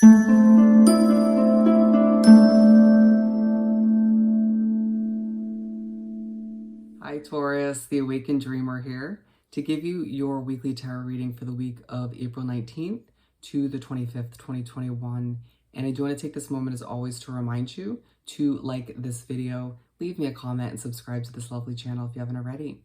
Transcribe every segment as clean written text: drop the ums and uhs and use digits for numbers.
Hi Taurus, the Awakened Dreamer here to give you your weekly tarot reading for the week of April 19th to the 25th, 2021. And I do want to take this moment as always to remind you to like this video, leave me a comment, and subscribe to this lovely channel if you haven't already.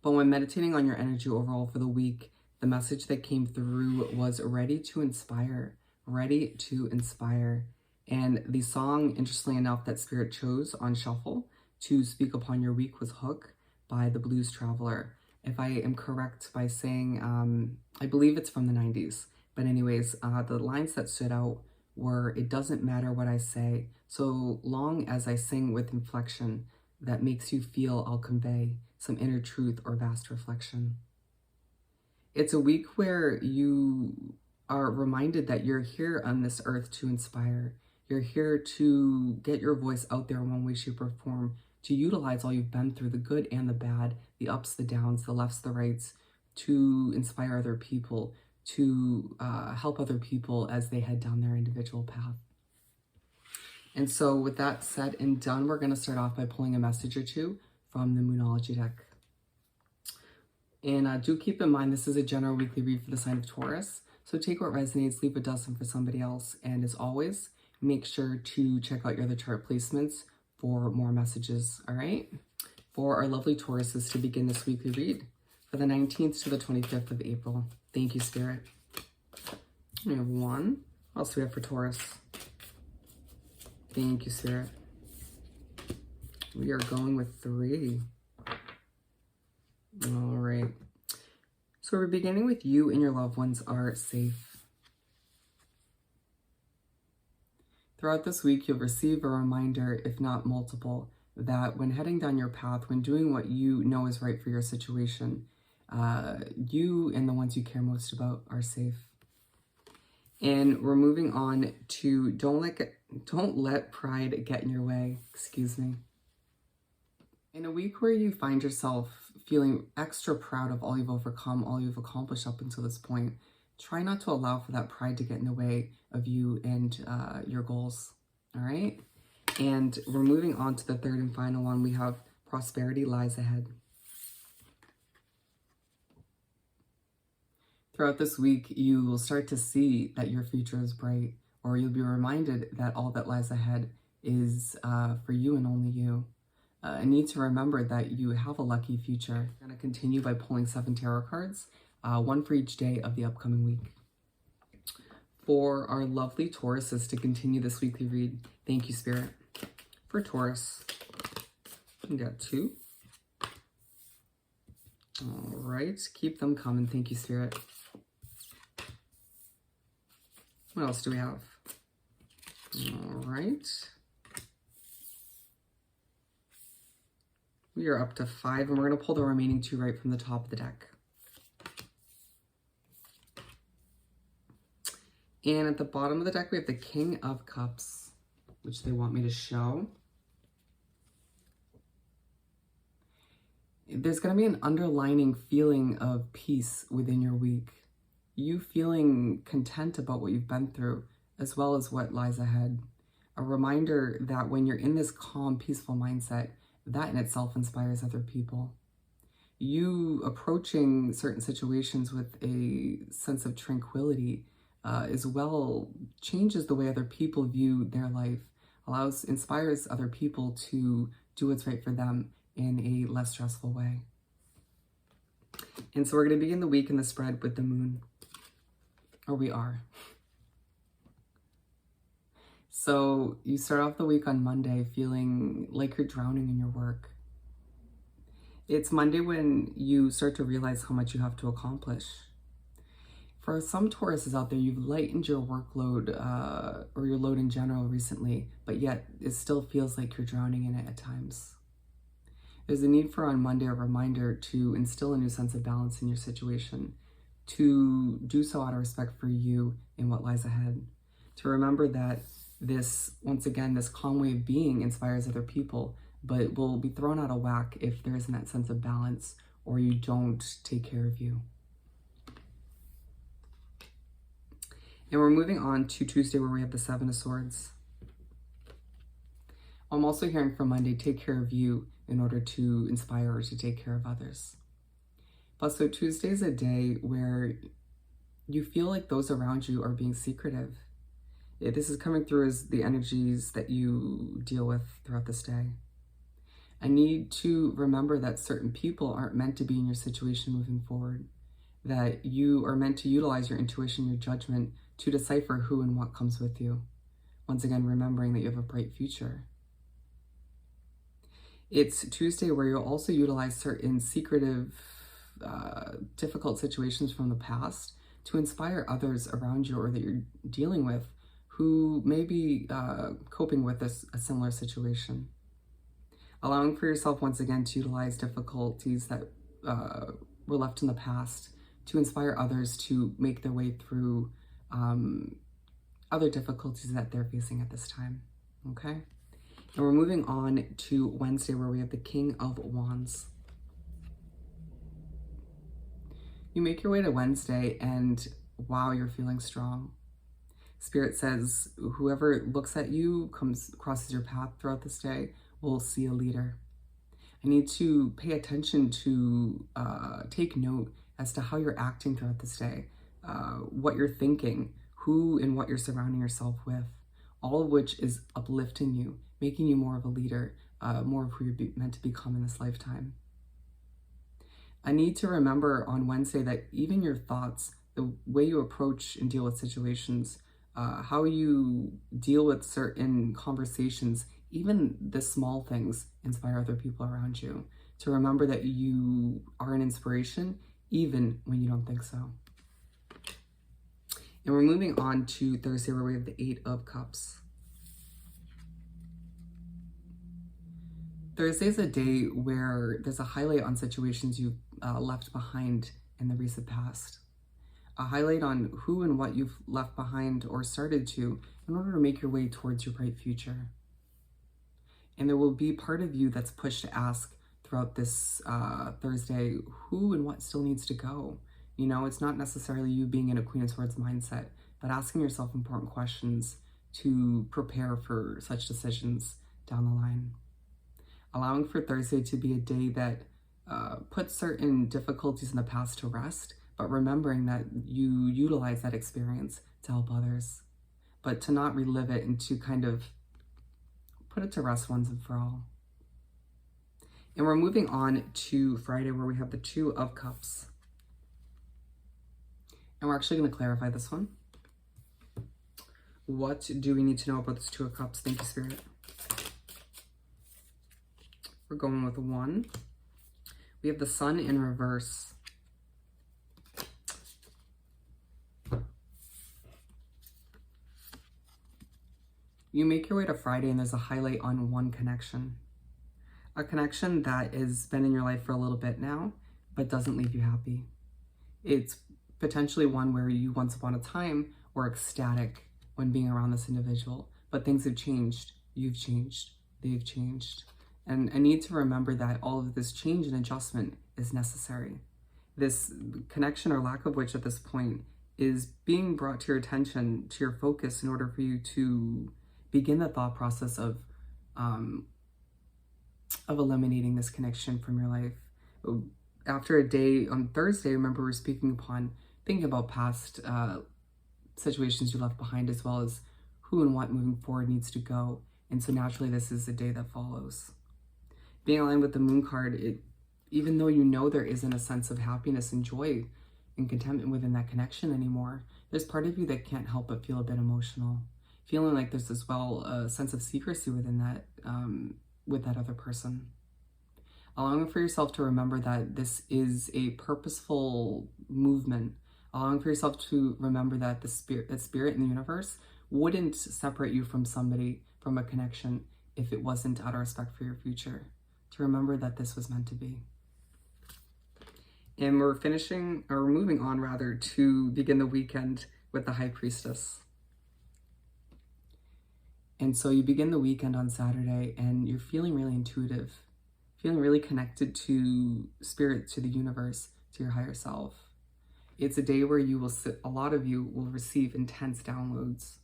But when meditating on your energy overall for the week, the message that came through was ready to inspire, ready to inspire. And the song, interestingly enough, that Spirit chose on shuffle to speak upon your week was Hook by the Blues Traveler. If I am correct by saying, I believe it's from the 90s. But anyways, the lines that stood out were, "It doesn't matter what I say, so long as I sing with inflection that makes you feel I'll convey some inner truth or vast reflection." It's a week where you are reminded that you're here on this earth to inspire. You're here to get your voice out there in one way, shape, or form, to utilize all you've been through, the good and the bad, the ups, the downs, the lefts, the rights, to inspire other people, to help other people as they head down their individual path. And so with that said and done, we're going to start off by pulling a message or two from the Moonology deck. And do keep in mind, this is a general weekly read for the sign of Taurus. So take what resonates, leave what doesn't for somebody else. And as always, make sure to check out your other chart placements for more messages, all right? For our lovely Tauruses to begin this weekly read for the 19th to the 25th of April. Thank you, Spirit. We have one. What else do we have for Taurus? Thank you, Spirit. We are going with 3. All right. So we're beginning with you and your loved ones are safe. Throughout this week, you'll receive a reminder, if not multiple, that when heading down your path, when doing what you know is right for your situation, you and the ones you care most about are safe. And we're moving on to don't let pride get in your way. Excuse me. In a week where you find yourself feeling extra proud of all you've overcome, all you've accomplished up until this point, try not to allow for that pride to get in the way of you and your goals, all right? And we're moving on to the third and final one. We have prosperity lies ahead. Throughout this week, you will start to see that your future is bright, or you'll be reminded that all that lies ahead is for you and only you. I need to remember that you have a lucky future. I'm going to continue by pulling 7 tarot cards, one for each day of the upcoming week. For our lovely Tauruses to continue this weekly read, thank you, Spirit. For Taurus, we got 2. All right, keep them coming. Thank you, Spirit. What else do we have? All right. We are up to 5, and we're going to pull the remaining 2 right from the top of the deck. And at the bottom of the deck, we have the King of Cups, which they want me to show. There's going to be an underlining feeling of peace within your week. You feeling content about what you've been through, as well as what lies ahead. A reminder that when you're in this calm, peaceful mindset, that in itself inspires other people. You approaching certain situations with a sense of tranquility as well changes the way other people view their life, inspires other people to do what's right for them in a less stressful way. And so we're going to begin the week in the spread with the moon, or we are. So you start off the week on Monday feeling like you're drowning in your work. It's Monday when you start to realize how much you have to accomplish. For some Tauruses out there, you've lightened your workload or your load in general recently, but yet it still feels like you're drowning in it at times. There's a need for on Monday a reminder to instill a new sense of balance in your situation, to do so out of respect for you and what lies ahead, to remember that this, once again, this calm way of being inspires other people, but will be thrown out of whack if there isn't that sense of balance or you don't take care of you. And we're moving on to Tuesday, where we have the Seven of Swords. I'm also hearing from Monday, take care of you in order to inspire or to take care of others. But so Tuesday is a day where you feel like those around you are being secretive. This is coming through as the energies that you deal with throughout this day. I need to remember that certain people aren't meant to be in your situation moving forward, that you are meant to utilize your intuition, your judgment to decipher who and what comes with you. Once again, remembering that you have a bright future. It's Tuesday where you'll also utilize certain secretive, difficult situations from the past to inspire others around you or that you're dealing with who may be coping with a similar situation. Allowing for yourself once again to utilize difficulties that were left in the past to inspire others to make their way through other difficulties that they're facing at this time, okay? And we're moving on to Wednesday, where we have the King of Wands. You make your way to Wednesday and wow, you're feeling strong. Spirit says whoever looks at you, crosses your path throughout this day, will see a leader. I need to pay attention to take note as to how you're acting throughout this day, what you're thinking, who and what you're surrounding yourself with, all of which is uplifting you, making you more of a leader, more of who you're meant to become in this lifetime. I need to remember on Wednesday that even your thoughts, the way you approach and deal with situations, how you deal with certain conversations, even the small things inspire other people around you to remember that you are an inspiration even when you don't think so. And we're moving on to Thursday, where we have the Eight of Cups. Thursday is a day where there's a highlight on situations you've left behind in the recent past. A highlight on who and what you've left behind or started to in order to make your way towards your bright future. And there will be part of you that's pushed to ask throughout this Thursday, who and what still needs to go. You know, it's not necessarily you being in a Queen of Swords mindset, but asking yourself important questions to prepare for such decisions down the line. Allowing for Thursday to be a day that puts certain difficulties in the past to rest, but remembering that you utilize that experience to help others, but to not relive it and to kind of put it to rest once and for all. And we're moving on to Friday, where we have the Two of Cups. And we're actually going to clarify this one. What do we need to know about this Two of Cups? Thank you, Spirit. We're going with 1. We have the Sun in reverse. You make your way to Friday and there's a highlight on one connection. A connection that has been in your life for a little bit now, but doesn't leave you happy. It's potentially one where you once upon a time were ecstatic when being around this individual, but things have changed. You've changed. They've changed. And I need to remember that all of this change and adjustment is necessary. This connection, or lack of which at this point, is being brought to your attention, to your focus, in order for you to begin the thought process of eliminating this connection from your life. After a day on Thursday, remember we're speaking upon thinking about past situations you left behind, as well as who and what moving forward needs to go. And so naturally, this is the day that follows. Being aligned with the Moon card, even though you know there isn't a sense of happiness and joy and contentment within that connection anymore, there's part of you that can't help but feel a bit emotional. Feeling like there's as well a sense of secrecy within that, with that other person. Allowing for yourself to remember that this is a purposeful movement. Allowing for yourself to remember that the spirit in the universe wouldn't separate you from somebody, from a connection, if it wasn't out of respect for your future. To remember that this was meant to be. And we're moving on rather, to begin the weekend with the High Priestess. And so you begin the weekend on Saturday and you're feeling really intuitive, feeling really connected to spirit, to the universe, to your higher self. It's a day where a lot of you will receive intense downloads.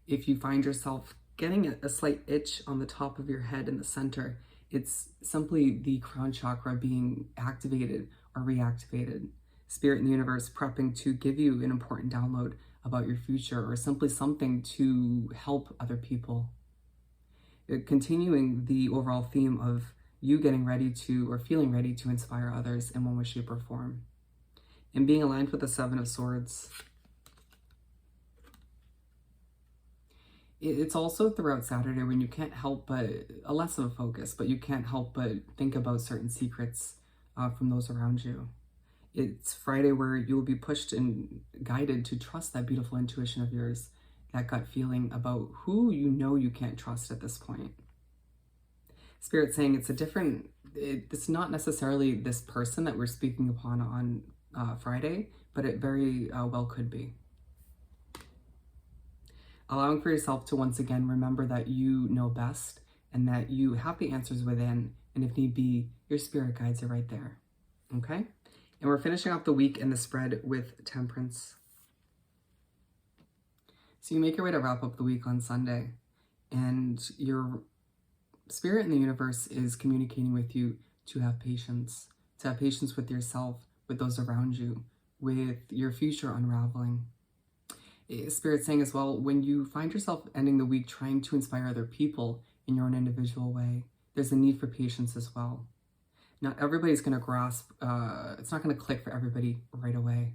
If you find yourself getting a slight itch on the top of your head in the center, it's simply the crown chakra being activated or reactivated. Spirit and the universe prepping to give you an important download about your future, or simply something to help other people. Continuing the overall theme of you getting ready to, or feeling ready to, inspire others in one way, shape, or form. And being aligned with the Seven of Swords. It's also throughout Saturday when you can't help but, a less of a focus, but you can't help but think about certain secrets from those around you. It's Friday where you will be pushed and guided to trust that beautiful intuition of yours, that gut feeling about who you know you can't trust at this point. Spirit saying it's not necessarily this person that we're speaking upon on Friday, but it very well could be. Allowing for yourself to once again remember that you know best and that you have the answers within, and if need be, your spirit guides are right there. Okay? And we're finishing off the week in the spread with Temperance. So you make your way to wrap up the week on Sunday, and your spirit in the universe is communicating with you to have patience with yourself, with those around you, with your future unraveling. Spirit saying as well, when you find yourself ending the week trying to inspire other people in your own individual way, there's a need for patience as well. Not everybody's going to grasp, it's not going to click for everybody right away.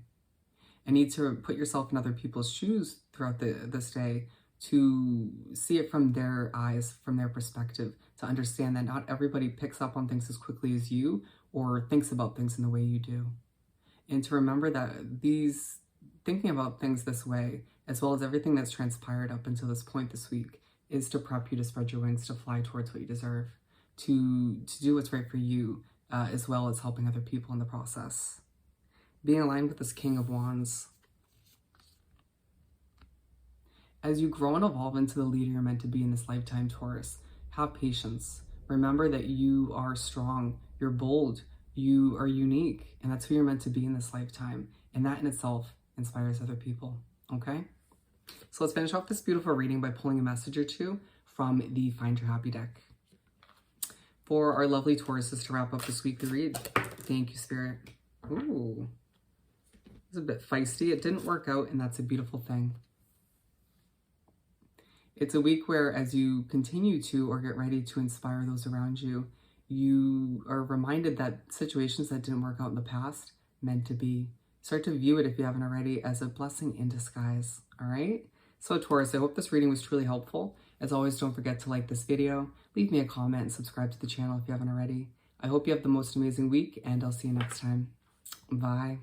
I need to put yourself in other people's shoes throughout this day to see it from their eyes, from their perspective, to understand that not everybody picks up on things as quickly as you or thinks about things in the way you do. And to remember that thinking about things this way, as well as everything that's transpired up until this point this week, is to prep you to spread your wings, to fly towards what you deserve, to do what's right for you, as well as helping other people in the process. Being aligned with this King of Wands. As you grow and evolve into the leader you're meant to be in this lifetime, Taurus, have patience. Remember that you are strong, you're bold, you are unique, and that's who you're meant to be in this lifetime. And that in itself inspires other people, okay? So let's finish off this beautiful reading by pulling a message or two from the Find Your Happy deck. For our lovely Tauruses to wrap up this weekly read. Thank you, Spirit. Ooh, it's a bit feisty. It didn't work out, and that's a beautiful thing. It's a week where, as you continue to or get ready to inspire those around you, you are reminded that situations that didn't work out in the past meant to be. Start to view it, if you haven't already, as a blessing in disguise, all right? So Taurus, I hope this reading was truly helpful. As always, don't forget to like this video, leave me a comment, and subscribe to the channel if you haven't already. I hope you have the most amazing week, and I'll see you next time. Bye.